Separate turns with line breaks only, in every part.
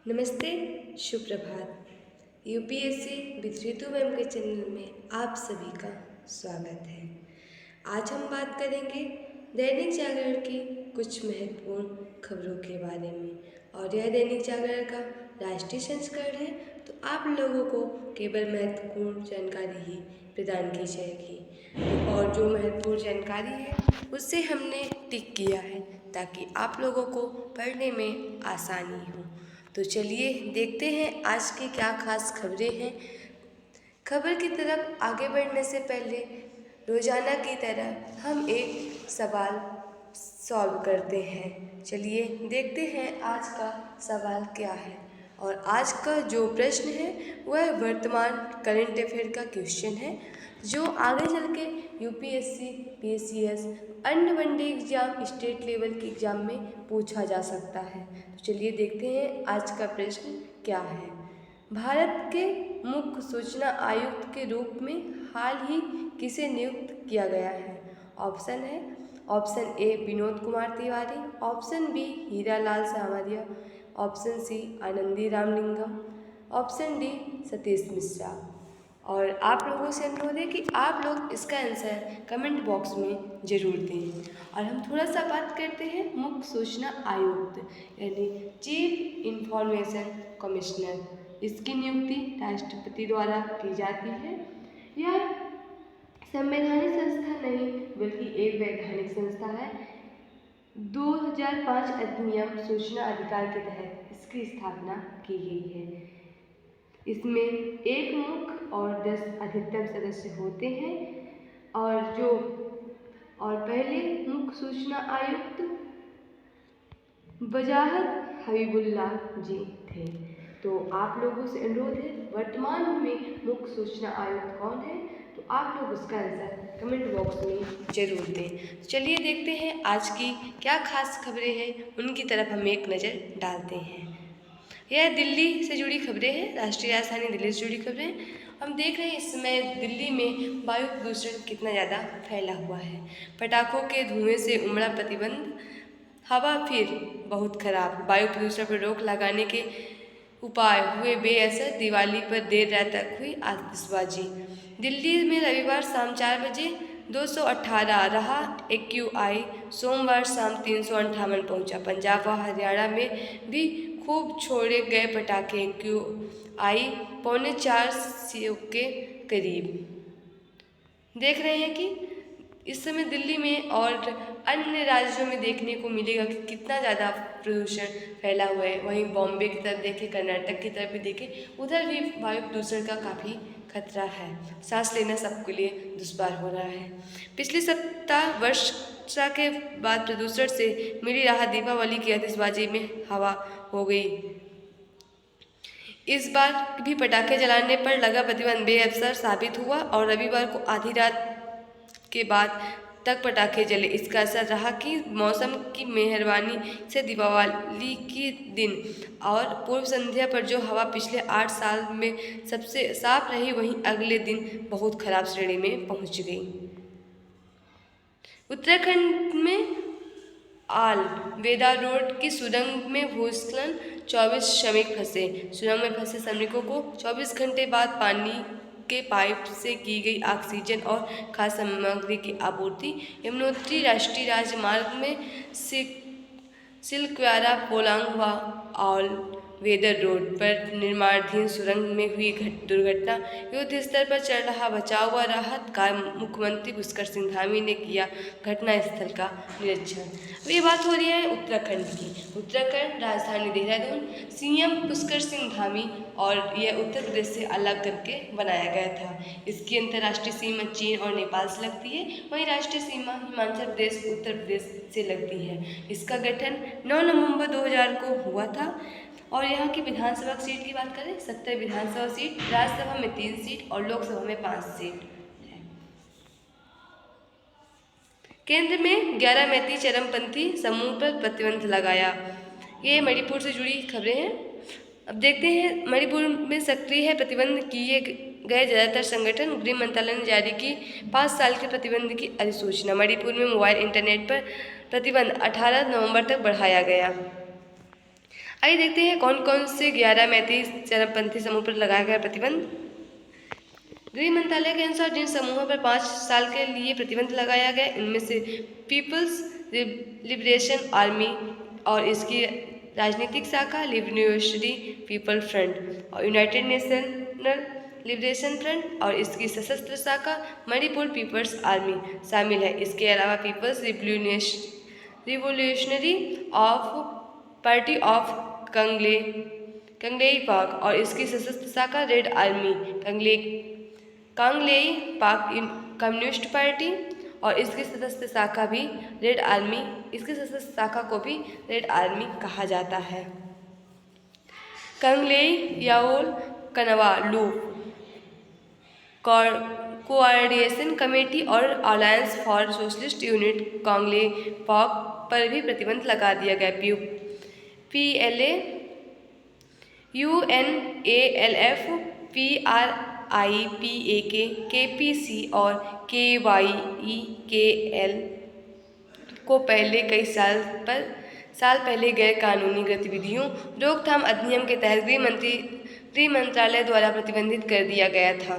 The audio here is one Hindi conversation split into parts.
नमस्ते, शुभ प्रभात। यूपीएससी विद रितु मैम के चैनल में आप सभी का स्वागत है। आज हम बात करेंगे दैनिक जागरण की कुछ महत्वपूर्ण खबरों के बारे में और यह दैनिक जागरण का राष्ट्रीय संस्करण है, तो आप लोगों को केवल महत्वपूर्ण जानकारी ही प्रदान की जाएगी और जो महत्वपूर्ण जानकारी है उससे हमने टिक किया है ताकि आप लोगों को पढ़ने में आसानी हो। तो चलिए देखते हैं आज की क्या खास खबरें हैं। खबर की तरफ आगे बढ़ने से पहले रोजाना की तरह हम एक सवाल सॉल्व करते हैं। चलिए देखते हैं आज का सवाल क्या है। और आज का जो प्रश्न है वह वर्तमान करंट अफेयर का क्वेश्चन है, जो आगे चल के यूपीएससी, पीएससीएस, अन्य वनडे एग्जाम, स्टेट लेवल के एग्जाम में पूछा जा सकता है। तो चलिए देखते हैं आज का प्रश्न क्या है। भारत के मुख्य सूचना आयुक्त के रूप में हाल ही किसे नियुक्त किया गया है? Option A Vinod Kumar Tiwari, option B Hiralal Samaria, option C Anandi Ramalingam, option D Satish Mishra. और आप लोगों से अनुरोध है कि आप लोग इसका आंसर कमेंट बॉक्स में ज़रूर दें। और हम थोड़ा सा बात करते हैं मुख्य सूचना आयुक्त यानी चीफ इंफॉर्मेशन कमिश्नर। इसकी नियुक्ति राष्ट्रपति द्वारा की जाती है। यह संवैधानिक संस्था नहीं बल्कि एक वैधानिक संस्था है। 2005 अधिनियम सूचना अधिकार के तहत इसकी स्थापना की गई है। इसमें एक मुख्य और 10 अधिकतम सदस्य होते हैं। और पहले मुख्य सूचना आयुक्त वजाहत हबीबुल्लाह जी थे। तो आप लोगों से अनुरोध है, वर्तमान में मुख्य सूचना आयुक्त कौन है? तो आप लोग उसका आंसर कमेंट बॉक्स में जरूर दें। चलिए देखते हैं आज की क्या खास खबरें हैं, उनकी तरफ हम एक नज़र डालते हैं। यह दिल्ली से जुड़ी खबरें हैं, राष्ट्रीय राजधानी दिल्ली से जुड़ी खबरें। हम देख रहे हैं इस समय दिल्ली में वायु प्रदूषण कितना ज़्यादा फैला हुआ है। पटाखों के धुएं से उमड़ा प्रतिबंध, हवा फिर बहुत खराब, वायु प्रदूषण पर रोक लगाने के उपाय हुए बेअसर, दिवाली पर देर रात तक हुई आतिशबाजी। दिल्ली में रविवार शाम 4 बजे 218 रहा AQI, सोमवार शाम 358 पहुंचा। पंजाब व हरियाणा में भी खूब छोड़े गए पटाखे, AQI 3.25 के करीब। देख रहे हैं कि इस समय दिल्ली में और अन्य राज्यों में देखने को मिलेगा कि कितना ज़्यादा प्रदूषण फैला हुआ है। वहीं बॉम्बे की तरफ देखें, कर्नाटक की तरफ भी देखें, उधर भी वायु प्रदूषण का काफ़ी खतरा है। सांस लेना सबके लिए दुश्वार हो रहा है। पिछले सप्ताह वर्षा के बाद प्रदूषण से मिली राहत, दीपावली की आतिशबाजी में हवा हो गई। इस बार भी पटाखे जलाने पर लगा प्रतिबंध बेअसर साबित हुआ और रविवार को आधी रात के बाद तक पटाखे जले। इसका असर रहा कि मौसम की मेहरबानी से दीपावली की दिन और पूर्व संध्या पर जो हवा पिछले 8 साल में सबसे साफ रही, वहीं अगले दिन बहुत खराब श्रेणी में पहुंच गई। उत्तराखंड में आल वेदा रोड की सुरंग में भूस्खलन, 24 श्रमिक फंसे। सुरंग में फंसे श्रमिकों को 24 घंटे बाद पानी के पाइप से की गई ऑक्सीजन और खाद्य सामग्री की आपूर्ति। यमुनोत्री राष्ट्रीय राजमार्ग में सिलक्वारा पोलांग व आल वेदर रोड पर निर्माणाधीन सुरंग में हुई दुर्घटना। युद्ध स्तर पर चल रहा बचाव व राहत कार्य। मुख्यमंत्री पुष्कर सिंह धामी ने किया घटनास्थल का निरीक्षण। अब ये बात हो रही है उत्तराखंड की। उत्तराखंड राजधानी देहरादून, सीएम पुष्कर सिंह धामी, और यह उत्तर प्रदेश से अलग करके बनाया गया था। इसकी अंतर्राष्ट्रीय सीमा चीन और नेपाल से लगती है, वहीं राष्ट्रीय सीमा हिमाचल प्रदेश, उत्तर प्रदेश से लगती है। इसका गठन 9 नवंबर 2000 को हुआ था। और यहाँ की विधानसभा सीट की बात करें, 70 विधानसभा सीट, राज्यसभा में 3 सीट और लोकसभा में 5 सीट है। केंद्र में 11 मैती चरमपंथी समूह पर प्रतिबंध लगाया। ये मणिपुर से जुड़ी खबरें हैं। अब देखते हैं, मणिपुर में सक्रिय है प्रतिबंध किए गए ज़्यादातर संगठन। गृह मंत्रालय ने जारी की 5 साल के प्रतिबंध की अधिसूचना। मणिपुर में मोबाइल इंटरनेट पर प्रतिबंध 18 नवंबर तक बढ़ाया गया। आइए देखते हैं कौन कौन से 11 मैती चरमपंथी समूह पर लगाया गया प्रतिबंध। गृह मंत्रालय के अनुसार जिन समूहों पर 5 साल के लिए प्रतिबंध लगाया गया इनमें से पीपल्स लिबरेशन आर्मी और इसकी राजनीतिक शाखा लिबरेशनरी पीपल फ्रंट और यूनाइटेड नेशनल लिबरेशन फ्रंट और इसकी सशस्त्र शाखा मणिपुर पीपल्स आर्मी शामिल है। इसके अलावा people's revolutionary of party of Kangleipak और इसकी सशस्त्र शाखा रेड आर्मी कांगलेई पाक कम्युनिस्ट पार्टी और इसकी सशस्त्र शाखा भी रेड आर्मी, इसकी सशस्त्र शाखा को भी रेड आर्मी कहा जाता है। कांगलेई याओल कनवा लू कोऑर्डिनेशन कमेटी और alliance for socialist unit Kangle पाक पर भी प्रतिबंध लगा दिया गया। PLA UNALF PRIPAK KPC और KYEKL को पहले कई साल पहले गैर कानूनी गतिविधियों रोकथाम अधिनियम के तहत गृह मंत्रालय द्वारा प्रतिबंधित कर दिया गया था।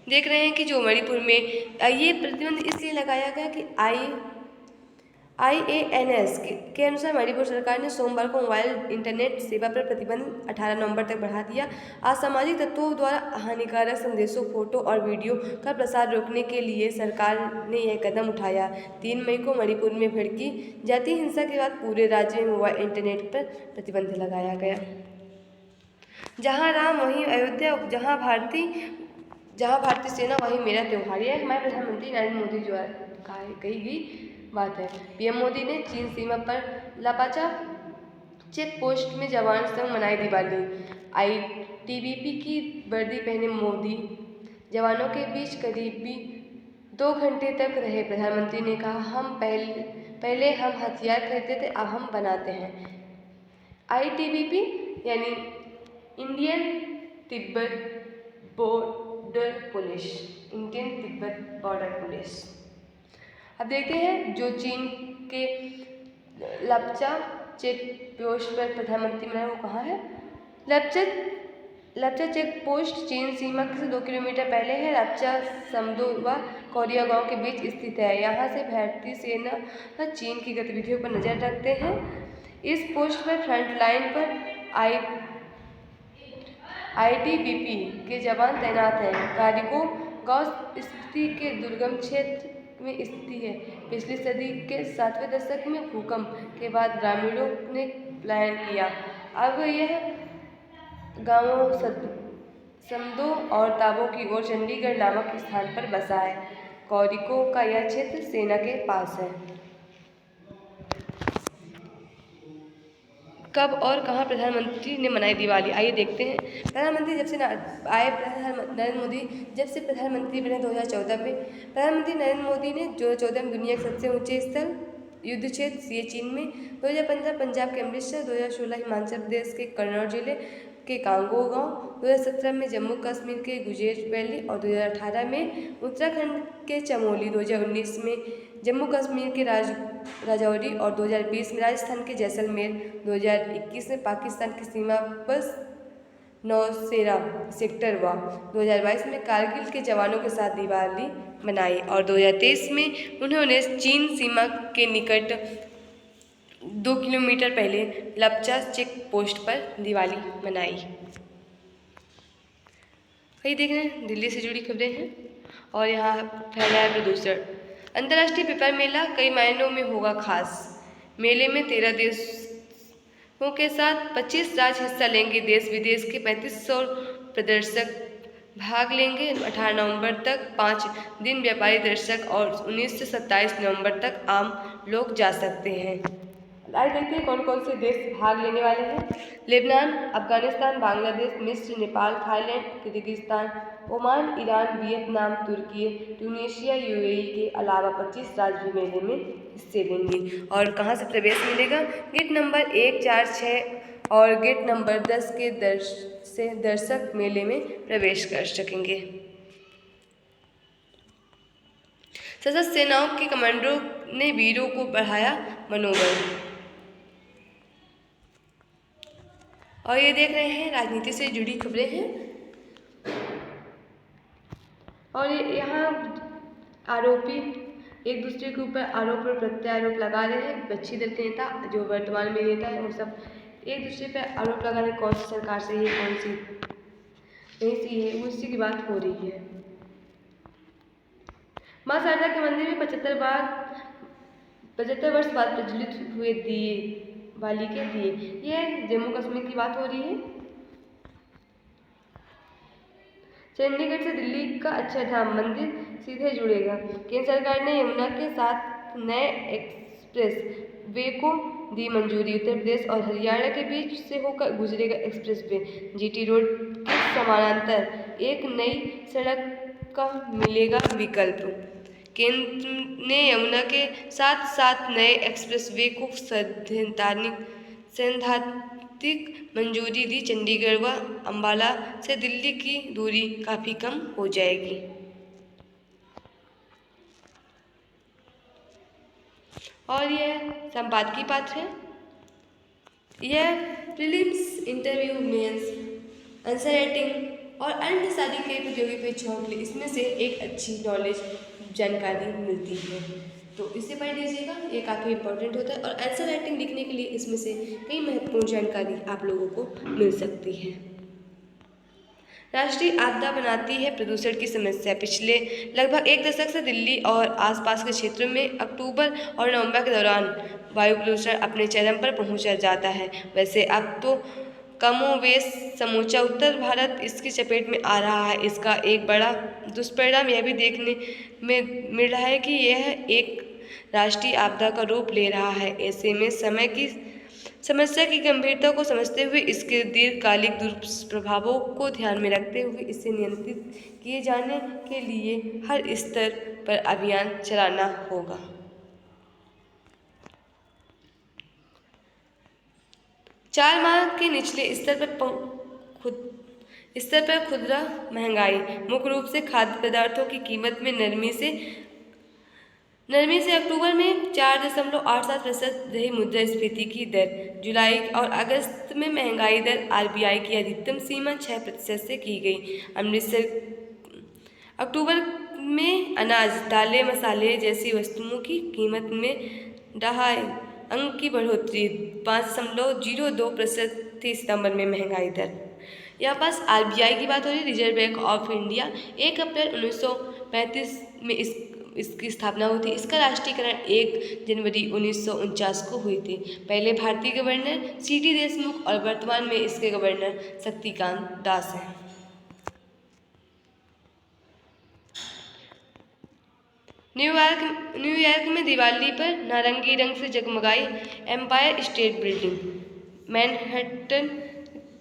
देख रहे हैं कि जो मणिपुर में ये प्रतिबंध इसलिए लगाया गया कि IANS के अनुसार मणिपुर सरकार ने सोमवार को मोबाइल इंटरनेट सेवा पर प्रतिबंध 18 नवंबर तक बढ़ा दिया। असामाजिक तत्वों द्वारा हानिकारक संदेशों, फोटो और वीडियो का प्रसार रोकने के लिए सरकार ने यह कदम उठाया। 3 मई को मणिपुर में भड़की जातीय हिंसा के बाद पूरे राज्य में मोबाइल इंटरनेट पर प्रतिबंध लगाया गया। जहाँ राम वहीं अयोध्या, जहाँ भारतीय सेना वहीं मेरा त्योहार, यह हमारे प्रधानमंत्री नरेंद्र मोदी द्वारा कही गई बात है। PM मोदी ने चीन सीमा पर लापाचा चेक पोस्ट में जवान संग मनाई दिवाली। ITBP की वर्दी पहने मोदी जवानों के बीच करीबी 2 घंटे तक रहे। प्रधानमंत्री ने कहा, हम पहले हम हथियार खरीदते थे, अब हम बनाते हैं। ITBP यानी इंडियन तिब्बत बॉर्डर पुलिस। अब देखते हैं जो चीन के लापचा चेक पोस्ट पर प्रधानमंत्री बनाए वो कहाँ है। लापचा चेक पोस्ट चीन सीमा से 2 किलोमीटर पहले है। लापचा समदो व कोरिया गांव के बीच स्थित है। यहाँ से भारतीय सेना चीन की गतिविधियों पर नजर रखते हैं। इस पोस्ट पर फ्रंट लाइन पर ITBP के जवान तैनात हैं। कारिको गांव स्थिति के दुर्गम क्षेत्र में स्थिति है। पिछली सदी के 7वें दशक में भूकंप के बाद ग्रामीणों ने पलायन किया। अब यह गांवों समदो और ताबो की ओर चंडीगढ़ नामक स्थान पर बसा है। कौरिको का यह क्षेत्र सेना के पास है। कब और कहां प्रधानमंत्री ने मनाई दिवाली, आइए देखते हैं। प्रधानमंत्री नरेंद्र मोदी जब से प्रधानमंत्री बने 2014 में, प्रधानमंत्री नरेंद्र मोदी ने 2014 में दुनिया के सबसे ऊंचे स्थल युद्ध क्षेत्र सियाचिन में, 2015 पंजाब के अमृतसर, 2016 हिमाचल प्रदेश के कन्नौज जिले के कांगो गांव, 2017 में जम्मू कश्मीर के गुजेर वैली और 2018 में उत्तराखंड के चमोली, 2019 में जम्मू कश्मीर के राजौरी और 2020 में राजस्थान के जैसलमेर, 2021 में पाकिस्तान की सीमा पर नौशेरा सेक्टर व 2022 में कारगिल के जवानों के साथ दिवाली मनाई और 2023 में उन्होंने चीन सीमा के निकट 2 किलोमीटर पहले लापचा चेक पोस्ट पर दिवाली मनाई। वही देख रहे हैं दिल्ली से जुड़ी खबरें हैं और यहाँ फैला है प्रदूषण। अंतर्राष्ट्रीय पेपर मेला कई मायनों में होगा खास। मेले में 13 देशों के साथ 25 राज्य हिस्सा लेंगे। देश विदेश के 3500 प्रदर्शक भाग लेंगे। 18 नवंबर तक 5 दिन व्यापारी दर्शक और 19 से 27 नवंबर तक आम लोग जा सकते हैं। आइए देखते हैं कौन कौन से देश भाग लेने वाले हैं। लेबनान, अफगानिस्तान, बांग्लादेश, मिस्र, Nepal, Thailand, Kyrgyzstan, Oman, Iran, Vietnam, तुर्की, ट्यूनीशिया, UAE के अलावा 25 राज्य भी मेले में हिस्से लेंगे। और कहाँ से प्रवेश मिलेगा? गेट नंबर 1, 4, 6 और गेट नंबर 10 के दर्शक मेले में प्रवेश कर सकेंगे। सशस्त्र सेनाओं के कमांडरों ने वीरों को बढ़ाया मनोबल। और ये देख रहे हैं राजनीति से जुड़ी खबरें हैं। और यहाँ आरोपी एक दूसरे के ऊपर आरोप और प्रत्यारोप लगा रहे हैं। विपक्षी दल के नेता जो वर्तमान में नेता है वो सब एक दूसरे पर आरोप लगा रहे हैं, कौन सी सरकार सही है, कौन सी नहीं सही है, उसी की बात हो रही है। माँ शारदा के मंदिर में 75 वर्ष बाद प्रज्वलित हुए दिए बाली के दिए। यह जम्मू कश्मीर की बात हो रही है। चंडीगढ़ से दिल्ली का अक्षरधाम मंदिर सीधे जुड़ेगा। केंद्र सरकार ने यमुना के साथ नए एक्सप्रेस वे को दी मंजूरी। उत्तर प्रदेश और हरियाणा के बीच से होकर गुजरेगा एक्सप्रेस वे। जीटी रोड के समानांतर एक नई सड़क का मिलेगा विकल्प। केंद्र ने यमुना के साथ साथ नए एक्सप्रेस वे को सैद्धांतिक मंजूरी दी। चंडीगढ़ व अंबाला से दिल्ली की दूरी काफ़ी कम हो जाएगी। और यह संपादकीय पात्र है। यह prelims, interview, mains, answer writing और अन्य सारी कई प्रतियोगी परीक्षाओं के लिए इसमें से एक अच्छी नॉलेज जानकारी मिलती है, तो इसे पढ़ लीजिएगा, ये काफ़ी इंपॉर्टेंट होता है। और आंसर राइटिंग लिखने के लिए इसमें से कई महत्वपूर्ण जानकारी आप लोगों को मिल सकती है। राष्ट्रीय आपदा बनाती है प्रदूषण की समस्या। पिछले लगभग एक दशक से दिल्ली और आसपास के क्षेत्रों में अक्टूबर और नवंबर के दौरान वायु प्रदूषण अपने चरम पर पहुंच जाता है। वैसे अब तो कमोवेश समूचा उत्तर भारत इसकी चपेट में आ रहा है। इसका एक बड़ा दुष्परिणाम यह भी देखने में मिल रहा है कि यह एक राष्ट्रीय आपदा का रूप ले रहा है। ऐसे में समस्या की गंभीरता को समझते हुए इसके दीर्घकालिक दुष्प्रभावों को ध्यान में रखते हुए इसे नियंत्रित किए जाने के लिए हर स्तर पर अभियान चलाना होगा। चार माह के निचले स्तर पर खुदरा महंगाई, मुख्य रूप से खाद्य पदार्थों की कीमत में नरमी से अक्टूबर में 4.87% रही मुद्रास्फीति की दर। जुलाई और अगस्त में महंगाई दर आरबीआई की अधिकतम सीमा 6% से की गई। अक्टूबर में अनाज, दालें, मसाले जैसी वस्तुओं की कीमत में 0.5 अंक की बढ़ोतरी, 5.02% थी सितंबर में महंगाई दर। यहाँ पास आरबीआई की बात हो रही है, रिजर्व बैंक ऑफ इंडिया। 1 अप्रैल 1935 में इसकी स्थापना हुई थी। इसका राष्ट्रीयकरण 1 जनवरी 1949 को हुई थी। पहले भारतीय गवर्नर सीटी देशमुख और वर्तमान में इसके गवर्नर शक्तिकांत दास हैं। न्यूयॉर्क में दिवाली पर नारंगी रंग से जगमगाई एम्पायर स्टेट बिल्डिंग। मैनहट्टन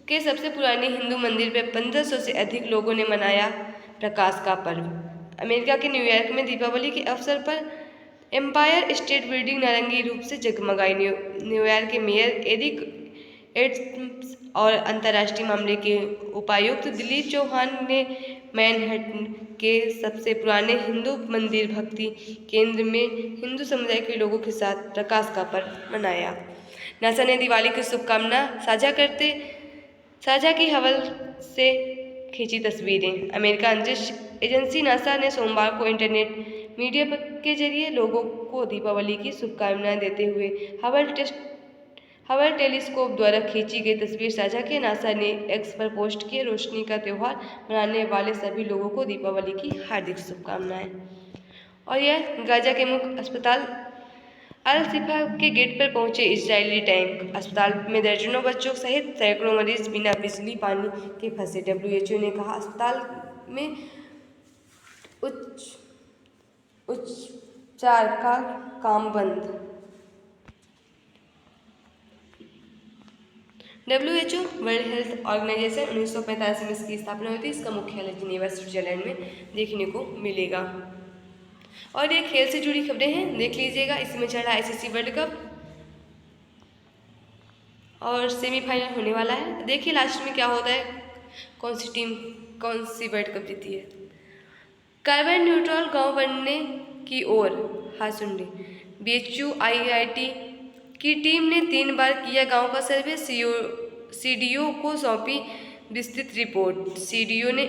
के सबसे पुराने हिंदू मंदिर पर 1500 से अधिक लोगों ने मनाया प्रकाश का पर्व। अमेरिका के न्यूयॉर्क में दीपावली के अवसर पर एम्पायर स्टेट बिल्डिंग नारंगी रूप से जगमगाई। न्यूयॉर्क के मेयर एरिक एड्म्स और अंतर्राष्ट्रीय मामले के उपायुक्त दिलीप चौहान ने मैनहट्टन के सबसे पुराने हिंदू मंदिर भक्ति केंद्र में हिंदू समुदाय के लोगों के साथ प्रकाश का पर्व मनाया। नासा ने दिवाली की शुभकामना साझा की हवल से खींची तस्वीरें। अमेरिका अंतरिक्ष एजेंसी नासा ने सोमवार को इंटरनेट मीडिया के जरिए लोगों को दीपावली की शुभकामनाएं देते हुए हबल टेलीस्कोप द्वारा खींची गई तस्वीर साझा की। नासा ने एक्स पर पोस्ट किए, रोशनी का त्यौहार मनाने वाले सभी लोगों को दीपावली की हार्दिक शुभकामनाएं। और यह गाजा के मुख्य अस्पताल अल शिफा के गेट पर पहुंचे इजरायली टैंक। अस्पताल में दर्जनों बच्चों सहित सैकड़ों मरीज बिना बिजली पानी के फंसे। WHO ने कहा अस्पताल में उपचार का काम बंद। WHO वर्ल्ड हेल्थ ऑर्गेनाइजेशन 1945 में इसकी स्थापना हुई थी। इसका मुख्यालय जिनेवा स्विट्जरलैंड में देखने को मिलेगा। और ये खेल से जुड़ी खबरें हैं, देख लीजिएगा। इसमें चल रहा ICC वर्ल्ड कप और सेमीफाइनल होने वाला है। देखिए लास्ट में क्या होता है, कौन सी टीम कौन सी वर्ल्ड कप जीती है। कार्बन न्यूट्रल गांव बनने की ओर हासुंडी। BHU IIT की टीम ने 3 बार किया गांव का सर्वे। सीडीओ को सौंपी विस्तृत रिपोर्ट। सीडीओ ने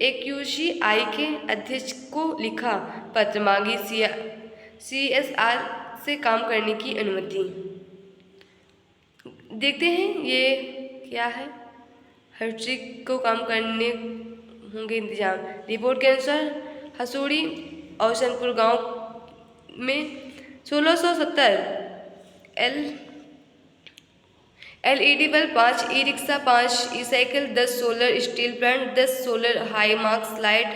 एक्यूसीआई के अध्यक्ष को लिखा पत्र, मांगी सीएसआर से काम करने की अनुमति। देखते हैं ये क्या है। हर चीज को काम करने होंगे इंतजाम। रिपोर्ट के अनुसार हसूड़ी औसनपुर गांव में 1670 LED bulb, 5 e rickshaw, 5 e cycle, 10 solar steel plant, 10 solar high मार्क्स light,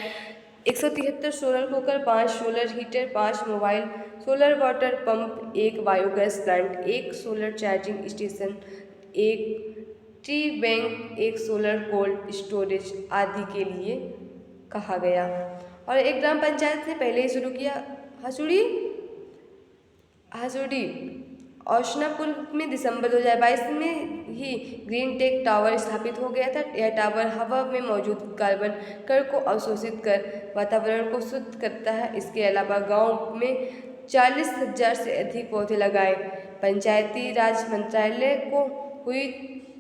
173 solar cooker, 5 solar heater, 5 mobile solar water pump, 1 biogas plant, 1 solar charging station, 1 टी बैंक, 1 सोलर कोल्ड स्टोरेज आदि के लिए कहा गया। और एक ग्राम पंचायत ने पहले ही शुरू किया। हसूड़ी औशनापुर में दिसंबर 2022 में ही ग्रीन टेक टावर स्थापित हो गया था। यह टावर हवा में मौजूद कार्बन कण को अवशोषित कर वातावरण को शुद्ध करता है। इसके अलावा गांव में 40,000 से अधिक पौधे लगाए। पंचायती राज मंत्रालय को हुई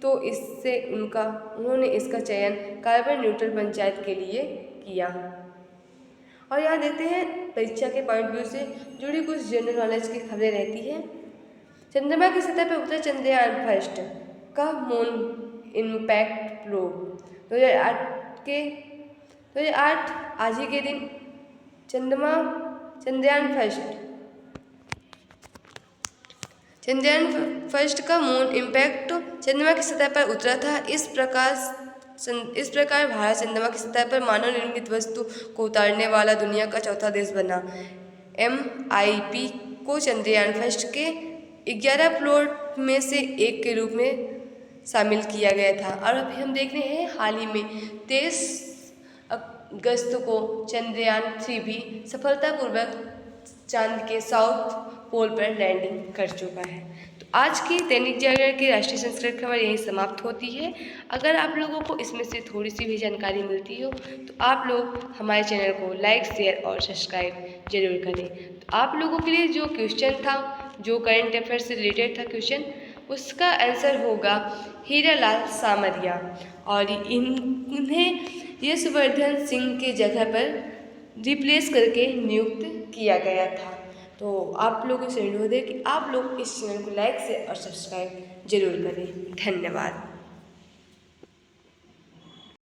तो उन्होंने इसका चयन कार्बन न्यूट्रल पंचायत के लिए किया। और यहाँ देखते हैं परीक्षा के पॉइंट व्यू से जुड़ी कुछ जनरल नॉलेज की खबरें रहती हैं। चंद्रमा की सतह पर उतरा चंद्रयान फर्स्ट का मून इम्पैक्ट प्रोब 2008 आज ही के दिन चंद्रयान फर्स्ट का मून इम्पैक्ट चंद्रमा की सतह पर उतरा था। इस प्रकार भारत चंद्रमा की सतह पर मानव निर्मित वस्तु को उतारने वाला दुनिया का चौथा देश बना। MIP को चंद्रयान फर्स्ट के 11 प्लॉट में से एक के रूप में शामिल किया गया था। और अभी हम देख रहे हैं हाल ही में 23 अगस्त को चंद्रयान 3 भी सफलतापूर्वक चांद के साउथ पोल पर लैंडिंग कर चुका है। तो आज की दैनिक जागरण की राष्ट्रीय संस्कृत खबर यहीं समाप्त होती है। अगर आप लोगों को इसमें से थोड़ी सी भी जानकारी मिलती हो तो आप लोग हमारे चैनल को लाइक, शेयर और सब्सक्राइब जरूर करें। तो आप लोगों के लिए जो क्वेश्चन था, जो करंट अफेयर से रिलेटेड था क्वेश्चन, उसका आंसर होगा हीरालाल सामरिया। और इन्हें यशवर्धन सिंह के जगह पर रिप्लेस करके नियुक्त किया गया था। तो आप लोगों से अनुरोध है कि आप लोग इस चैनल को लाइक से और सब्सक्राइब जरूर करें। धन्यवाद।